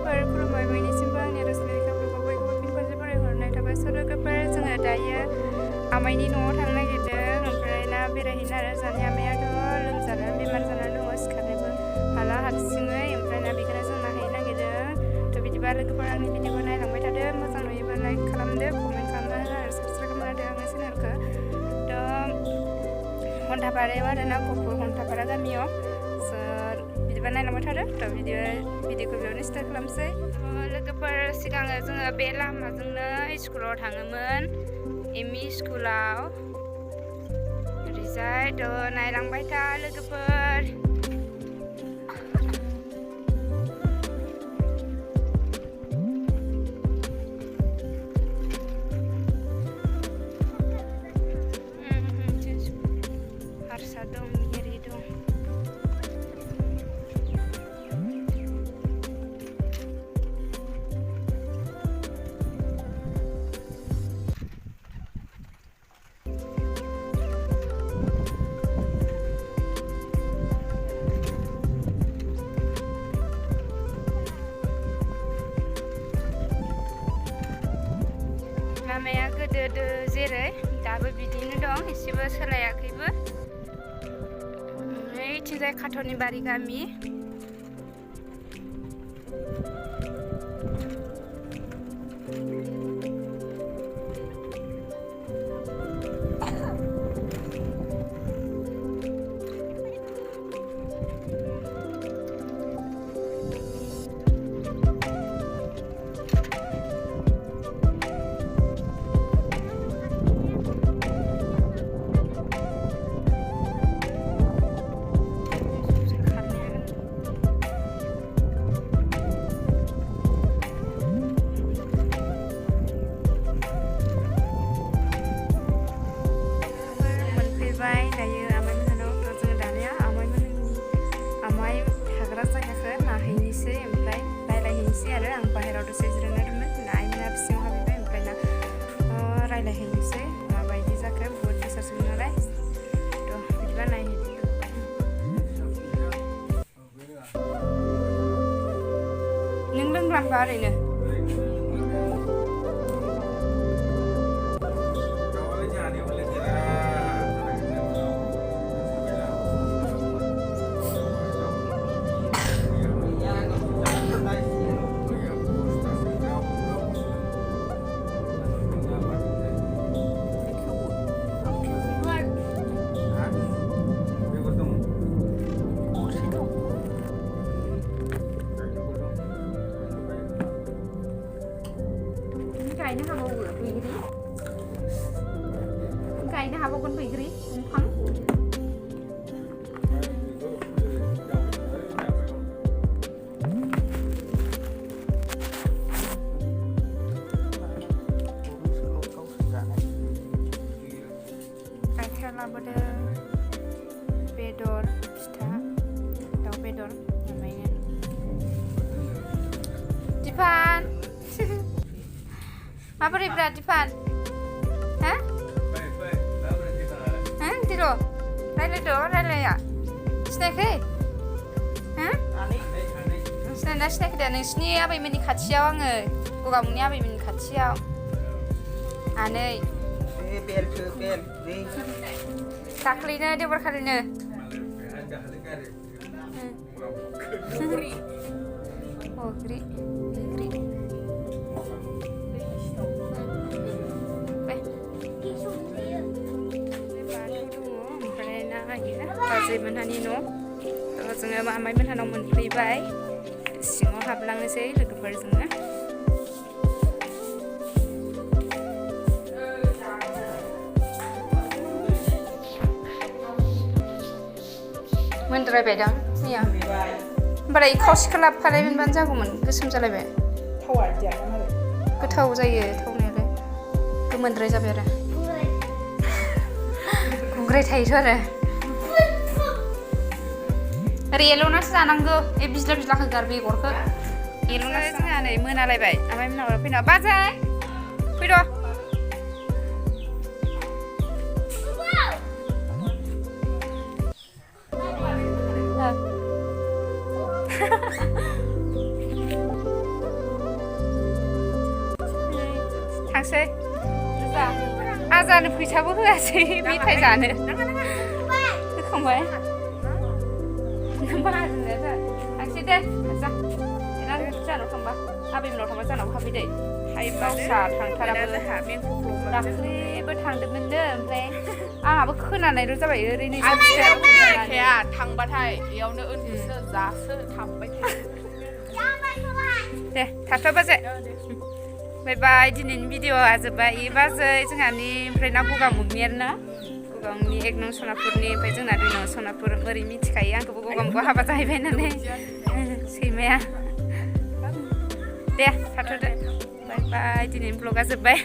लोगोफोर खुलुमबाय बयनिसिमबो आंनि रसमेरि खाबुखौ बयखौबो फिन खनसे फरायहरनाय थाबाय स' लोगोफोर जोङो दायो आमाइनि न'आव थांनो नागिरदों ओमफ्राय ना बेरायहैनो आरो जोंहानि आमायाथ' लोमजानानै बेमार जानानै दङ सिखारनोबो हाला हारसिङै ओमफ्राय ना बेखौनो जों नायहैनो नागिरदों थ' बिदिबा लोगोफोर आंनि भिडिअखौ नायलांबाय थादो मोजां नुयोबा लाइक खालामदो कमेन्ट खालामना हो आरो साबसक्राइब खालामना होदो आंनि चेनेलखौ थ' हन्थापारायाव आरो ना गहपुर हन्थापारा गामियाव बिदिबा नायलांबाय थादो थ' भिडिअखौ बेयावनो स्टार्ट खालामसै लोगोफोर सिगाङो जोङो बे लामाजोंनो स्कुलाव थाङोमोन एमइ स्कुलाव ओरैजाय थ' नायलांबाय था लोगोफोर हारसा दं मिरि दं लामाया गोदो जेरै दाबो बिदिनो दं एसेबो सोलायाखैबो ओइथिंजाय काटनि बारि गामि दायो आमाइमोनहानाव थ' जों दानिया आमाइ थाग्रा जायगाखौ नायहैनोसै ओमफ्राय रायज्लायहैनोसै आरो आं बाहेरायाव दसे जिरायना दंमोन आइमोना बिसिङाव हाबैबाय ओमफ्राय ना रायज्लायहैनोसै माबायदि जाखो बुहुत बोसोरसोमोन नालाय थ' बिदिबा नायहैदो नों लोंलांबा ओरैनो गायनो हाबावो बैग्रि गायनो हाबावगोन बैग्रि दंफां गाइखेर लाबोदों बेदर फिथा दाउ बेदर ओमफ्राय दिफान माबोरै ब्रा दिफान ha दिर' रायलाया सिनायाखै सिनायना सिनायाखै दा नोंसिनि आबैमोननि खाथियाव आङो गगामुनि आबैमोननि खाथियाव आनै दाख्लैनो देवबारखालिनो बैग्रि बाजैमोनहानि न' जोङो आमाइमोनहानाव मोनफैबाय सिङाव हाबलांनोसै लोगोफोर जोङो मोनद्रायबाय दां मैया होमबालाय खावसेखौ लाबोफालाय मोनबानो जागौमोन गोसोम जालायबाय गोथाव जायो थावनायालाय गोमोनद्राय जाबाय आरो गुंग्राय थायोथ' आरो ओरै एल'नासो जानांगौ ए बिज्ला होगार बेगरखौ एल'नासो जोंहा नै मोनालायबाय आमाइमोनहाव फैना बाजै फैद' थांसै आजानो फैसाबो होआसै मेथाइ जानो होखांबाय थांसै दे जा जानाव थांबा आबैमोनाव थांबा जानाव हाबफै दे गावसा थांथाराबो दाख्लैबो थांदोंमोननो ओमफ्राय आंहाबो खोनानायल' जाबाय ओरैनो आखाया थांबाथाय बेयावनो उन्दुसो जासो थांबाय दे थाथ' बाजै बाय बाय दिनैनि भिडिअआ जोब्बाय इ बाजै जोंहानि ओमफ्राय ना गगामुगनि आरो ना गगामुगनि 1 नं सनापुरनि ओमफ्राय जोंना 2 नं सनापुर ओरै मिथिखायो आंखौबो गगामुगआव हाबा जाहैबाय होननानै सैमाया दे थाथ'दो बाय बाय दिनैनि ब्लगा जोब्बाय